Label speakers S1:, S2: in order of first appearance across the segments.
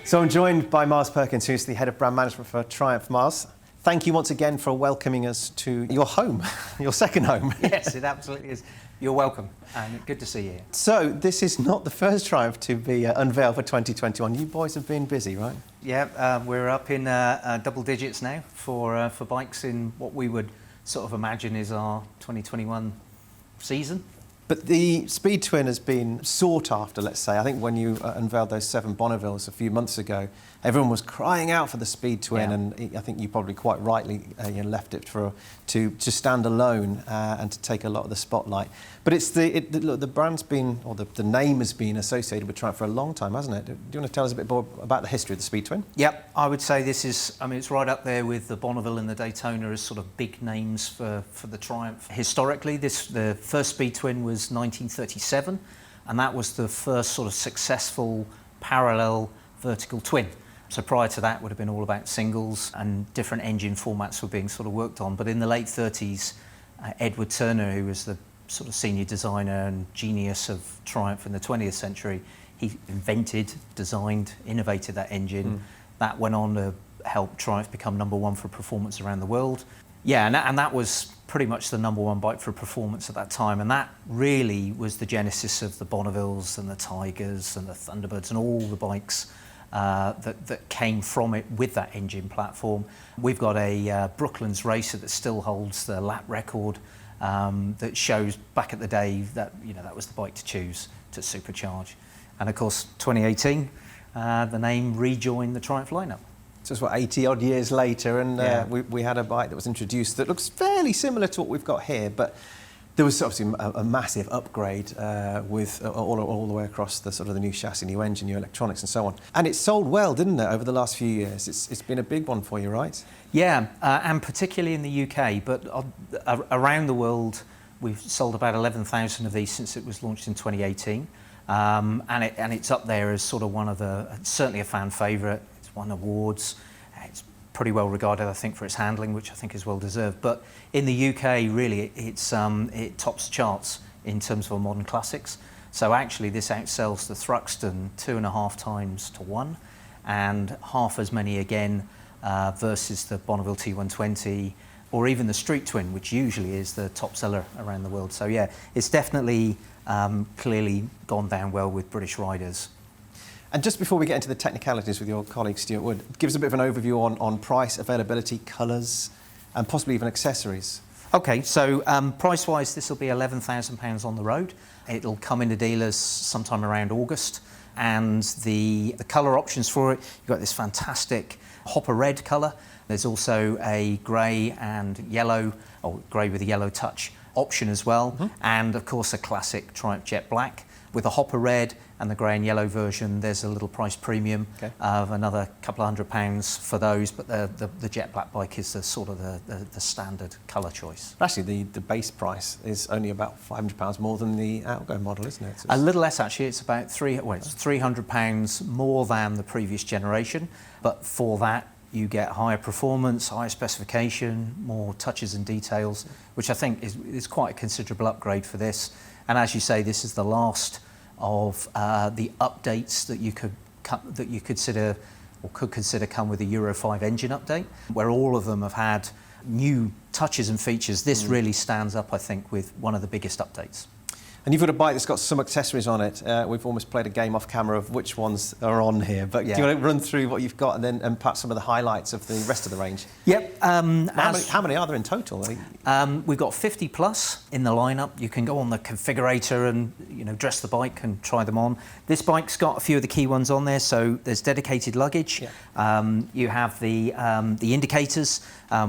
S1: So I'm joined by Mars Perkins, who's the Head of Brand Management for Triumph. Mars, thank you once again for welcoming us to your home, your second home.
S2: Yes, it absolutely is. You're welcome, and good to see you here.
S1: So this is not the first Triumph to be unveiled for 2021. You boys have been busy, right?
S2: Yeah, we're up in double digits now for bikes in what we would sort of imagine is our 2021 season.
S1: But the Speed Twin has been sought after, let's say. I think when you unveiled those 7 Bonnevilles a few months ago, everyone was crying out for the Speed Twin, and I think you probably quite rightly left it to stand alone and to take a lot of the spotlight. But it's the brand's been, or the name has been associated with Triumph for a long time, hasn't it? Do you want to tell us a bit more about the history of the Speed Twin?
S2: Yep, I would say this is, it's right up there with the Bonneville and the Daytona as sort of big names for the Triumph. Historically, the first Speed Twin was 1937, and that was the first sort of successful parallel vertical twin. So prior to that would have been all about singles, and different engine formats were being sort of worked on. But in the late 30s, Edward Turner, who was the sort of senior designer and genius of Triumph in the 20th century, he invented, designed, innovated that engine. That went on to help Triumph become #1 for performance around the world. Yeah, and that was pretty much the #1 bike for performance at that time, and that really was the genesis of the Bonnevilles and the Tigers and the Thunderbirds and all the bikes that came from it with that engine platform. We've got a Brooklands racer that still holds the lap record that shows back at the day that that was the bike to choose to supercharge. And of course, 2018, the name rejoined the Triumph lineup.
S1: So it's 80 odd years later, and we had a bike that was introduced that looks fairly similar to what we've got here, but there was obviously a massive upgrade with all the way across the sort of the new chassis, new engine, new electronics, and so on. And it sold well, didn't it, over the last few years? It's been a big one for you, right?
S2: Yeah, and particularly in the UK, but around the world, we've sold about 11,000 of these since it was launched in 2018, and it's up there as sort of one of certainly a fan favourite. It's won awards. It's pretty well regarded, I think, for its handling, which I think is well deserved. But in the UK, really, it tops charts in terms of our modern classics. So actually, this outsells the Thruxton 2.5 times to 1, and half as many again versus the Bonneville T120, or even the Street Twin, which usually is the top seller around the world. So yeah, it's definitely clearly gone down well with British riders.
S1: And just before we get into the technicalities with your colleague Stuart Wood, give us a bit of an overview on price, availability, colours, and possibly even accessories.
S2: Okay, so price-wise, this will be £11,000 on the road. It'll come into dealers sometime around August, and the colour options for it, you've got this fantastic hopper red colour. There's also a grey and yellow, or grey with a yellow touch option as well, and of course a classic Triumph Jet Black. With the hopper red and the grey and yellow version, there's a little price premium of another couple of £100 for those, but the Jet Black bike is the sort of the standard colour choice.
S1: Actually, the base price is only about £500 more than the Outgo model, isn't it?
S2: A little less, actually. It's about it's £300 more than the previous generation, but for that you get higher performance, higher specification, more touches and details, which I think is quite a considerable upgrade for this. And as you say, this is the last of the updates that you could consider come with a Euro 5 engine update, where all of them have had new touches and features. This really stands up, I think, with one of the biggest updates.
S1: And you've got a bike that's got some accessories on it. We've almost played a game off camera of which ones are on here, but do you want to run through what you've got and perhaps some of the highlights of the rest of the range?
S2: Yep.
S1: How many are there in total?
S2: We've got 50 plus in the lineup. You can go on the configurator and dress the bike and try them on. This bike's got a few of the key ones on there. So there's dedicated luggage. You have the indicators,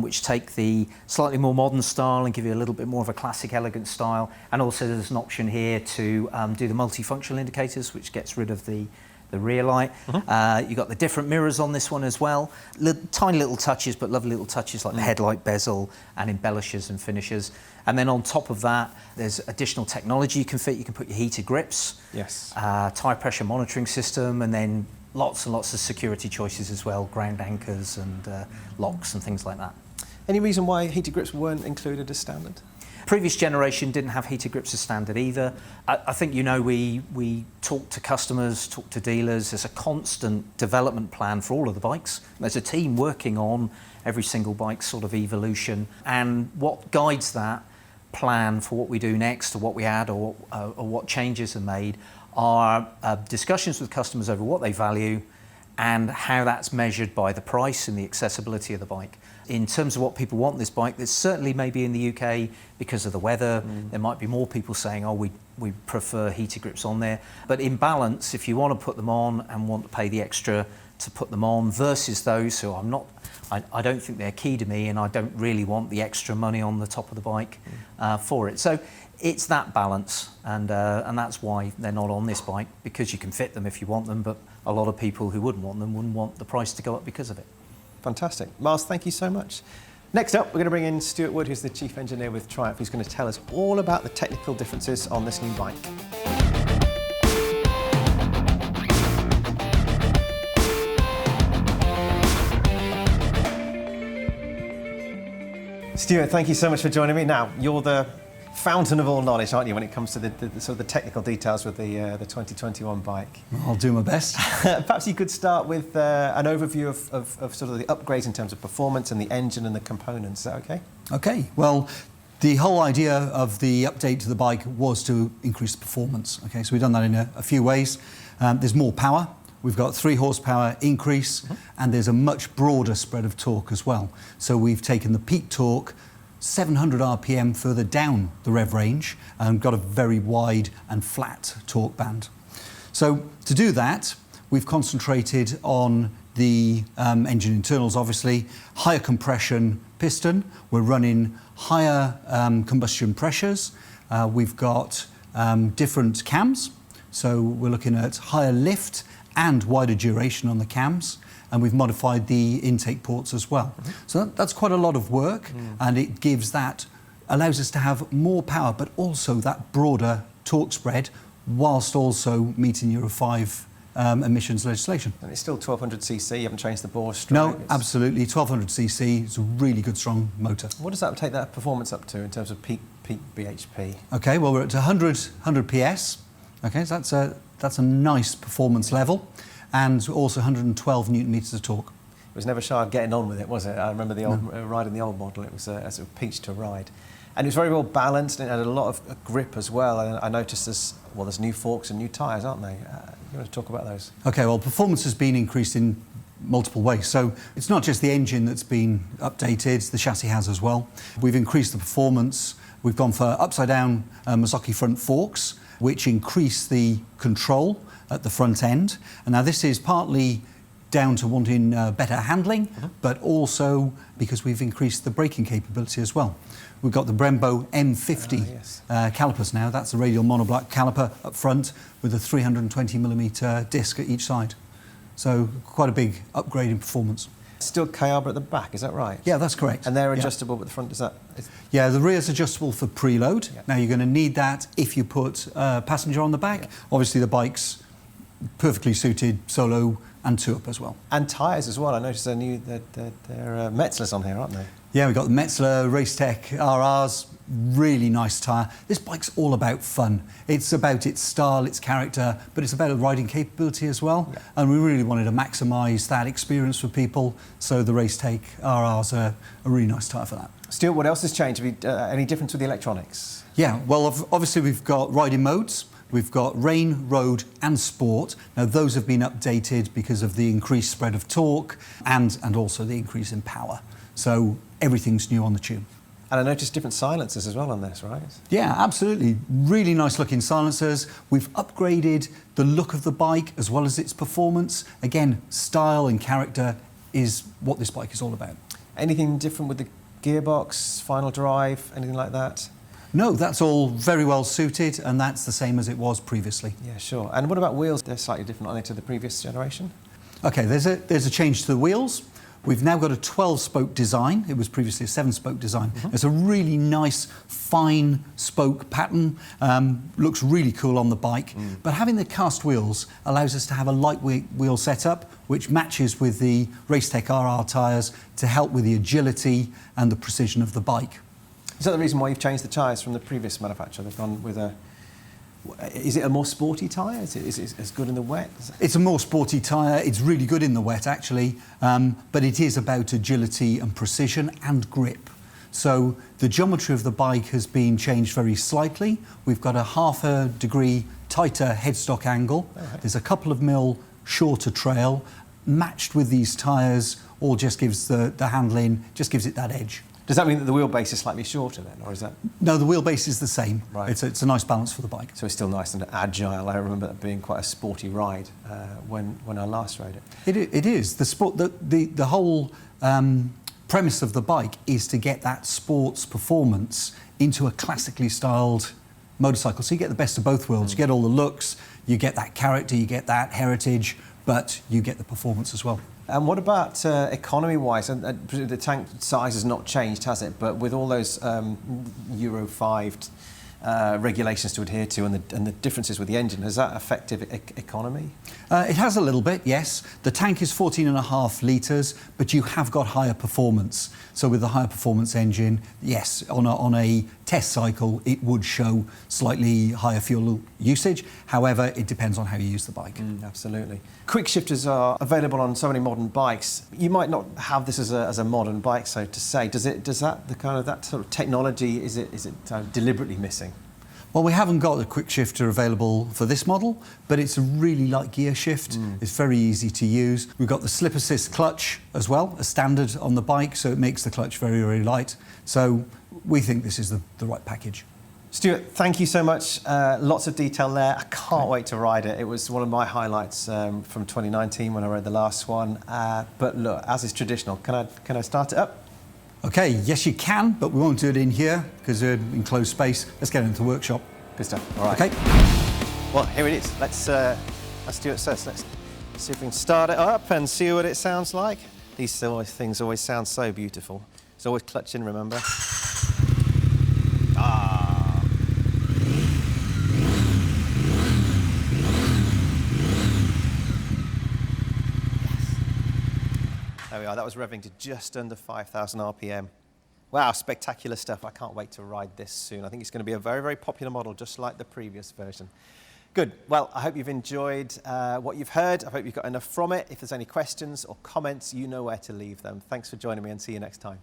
S2: which take the slightly more modern style and give you a little bit more of a classic, elegant style. And also there's an option here to do the multifunctional indicators, which gets rid of the rear light. You've got the different mirrors on this one as well. Tiny little touches, but lovely little touches like the headlight bezel and embellishers and finishers. And then on top of that, there's additional technology you can fit. You can put your heated grips, tyre pressure monitoring system, and then lots and lots of security choices as well, ground anchors and locks and things like that.
S1: Any reason why heated grips weren't included as standard?
S2: Previous generation didn't have heated grips as standard either. I think, we talk to customers, talk to dealers. There's a constant development plan for all of the bikes. There's a team working on every single bike's sort of evolution, and what guides that plan for what we do next, or what we add, or what changes are made, are discussions with customers over what they value and how that's measured by the price and the accessibility of the bike. In terms of what people want this bike, there's certainly maybe in the UK, because of the weather, there might be more people saying, oh, we prefer heated grips on there. But in balance, if you want to put them on and want to pay the extra to put them on, versus those who I don't think they're key to me, and I don't really want the extra money on the top of the bike for it. So it's that balance, and that's why they're not on this bike, because you can fit them if you want them, but a lot of people who wouldn't want them wouldn't want the price to go up because of it.
S1: Fantastic. Miles, thank you so much. Next up, we're going to bring in Stuart Wood, who's the Chief Engineer with Triumph, who's going to tell us all about the technical differences on this new bike. Stuart, thank you so much for joining me. Now, you're the fountain of all knowledge, aren't you, when it comes to the sort of the technical details with the 2021 bike?
S3: I'll do my best.
S1: Perhaps you could start with an overview of sort of the upgrades in terms of performance and the engine and the components. Is that okay?
S3: Okay. Well, the whole idea of the update to the bike was to increase performance. Okay, so we've done that in a few ways. There's more power. We've got 3 horsepower increase, and there's a much broader spread of torque as well. So we've taken the peak torque 700 RPM further down the rev range and got a very wide and flat torque band. So to do that, we've concentrated on the engine internals, obviously, higher compression piston. We're running higher combustion pressures. We've got different cams. So we're looking at higher lift and wider duration on the cams. And we've modified the intake ports as well. So that's quite a lot of work, and it allows us to have more power, but also that broader torque spread, whilst also meeting Euro 5 emissions legislation.
S1: And it's still 1200cc, you haven't changed the bore stroke?
S3: No, absolutely, 1200cc, it's a really good strong motor.
S1: What does that take that performance up to in terms of peak BHP?
S3: Okay, well, we're at 100 PS, okay, so that's a nice performance level. And also 112 newton meters of torque.
S1: It was never shy of getting on with it, was it? I remember the old riding the old model. It was a sort of peach to ride, and it was very well balanced. And it had a lot of grip as well. And I noticed there's new forks and new tyres, aren't they? You want to talk about those? Okay.
S3: Well, performance has been increased in multiple ways. So it's not just the engine that's been updated; the chassis has as well. We've increased the performance. We've gone for upside down Mazzocchi front forks, which increase the control at the front end. And now this is partly down to wanting better handling, but also because we've increased the braking capability as well. We've got the Brembo M50 calipers now. That's a radial monoblock caliper up front with a 320mm disc at each side. So quite a big upgrade in performance.
S1: Still K-arbor at the back, is that right?
S3: Yeah, that's correct.
S1: And they're adjustable, but the front,
S3: Yeah, the rear's adjustable for preload. Yeah. Now, you're going to need that if you put a passenger on the back. Yeah. Obviously, the bike's perfectly suited solo and two-up as well.
S1: And tyres as well. I noticed they're Metzeler's on here, aren't they?
S3: Yeah, we've got the Metzeler Racetech RRs, really nice tyre. This bike's all about fun. It's about its style, its character, but it's about riding capability as well. Yeah. And we really wanted to maximise that experience for people, so the Racetech RRs are a really nice tyre for that.
S1: Stuart, what else has changed? Have you, any difference with the electronics?
S3: Yeah, well, obviously we've got riding modes. We've got rain, road and sport. Now those have been updated because of the increased spread of torque and also the increase in power. So everything's new on the tune.
S1: And I noticed different silencers as well on this, right?
S3: Yeah, absolutely. Really nice looking silencers. We've upgraded the look of the bike as well as its performance. Again, style and character is what this bike is all about.
S1: Anything different with the gearbox, final drive, anything like that?
S3: No, that's all very well suited, and that's the same as it was previously.
S1: Yeah, sure. And what about wheels? They're slightly different, aren't they, to the previous generation?
S3: Okay, there's a change to the wheels. We've now got a 12-spoke design. It was previously a 7-spoke design. It's a really nice, fine spoke pattern. Looks really cool on the bike. But having the cast wheels allows us to have a lightweight wheel setup, which matches with the Racetech RR tyres to help with the agility and the precision of the bike.
S1: Is that the reason why you've changed the tyres from the previous manufacturer? They've gone with a... Is it a more sporty tyre? Is it as good in the wet?
S3: It's a more sporty tyre. It's really good in the wet, actually, but it is about agility and precision and grip. So the geometry of the bike has been changed very slightly. We've got a 1/2 degree tighter headstock angle.
S1: Okay.
S3: There's a couple of mil shorter trail. Matched with these tyres, all just gives the handling, just gives it that edge.
S1: Does that mean that the wheelbase is slightly shorter then, or is that...
S3: No, the wheelbase is the same.
S1: Right.
S3: It's a nice balance for the bike.
S1: So it's still nice and agile. I remember it being quite a sporty ride when I last rode it.
S3: It is. The whole premise of the bike is to get that sports performance into a classically styled motorcycle. So you get the best of both worlds. You get all the looks, you get that character, you get that heritage, but you get the performance as well.
S1: And what about economy-wise? And the tank size has not changed, has it? But with all those Euro 5 regulations to adhere to and the differences with the engine, has that affected economy?
S3: It has a little bit, yes. The tank is 14.5 litres, but you have got higher performance. So with the higher performance engine, yes, on a test cycle, it would show slightly higher fuel usage. However, it depends on how you use the bike.
S1: Absolutely. Quick shifters are available on so many modern bikes. You might not have this as a modern bike, so to say. Does that sort of technology, is it deliberately missing?
S3: Well, we haven't got a quick shifter available for this model, but it's a really light gear shift. It's very easy to use. We've got the slip assist clutch as well, a standard on the bike, so it makes the clutch very, very light. So we think this is the right package.
S1: Stuart, thank you so much. Lots of detail there. I can't wait to ride it. It was one of my highlights from 2019 when I rode the last one. But look, as is traditional, can I start it up?
S3: Okay, yes you can, but we won't do it in here because we're in closed space. Let's get into the workshop.
S1: Good stuff. All right.
S3: Okay.
S1: Well, here it is. Let's do it first. Let's see if we can start it up and see what it sounds like. These things always sound so beautiful. It's always clutching, remember? There we are, that was revving to just under 5,000 RPM. Wow, spectacular stuff. I can't wait to ride this soon. I think it's going to be a very, very popular model, just like the previous version. Good. Well, I hope you've enjoyed what you've heard. I hope you've got enough from it. If there's any questions or comments, you know where to leave them. Thanks for joining me and see you next time.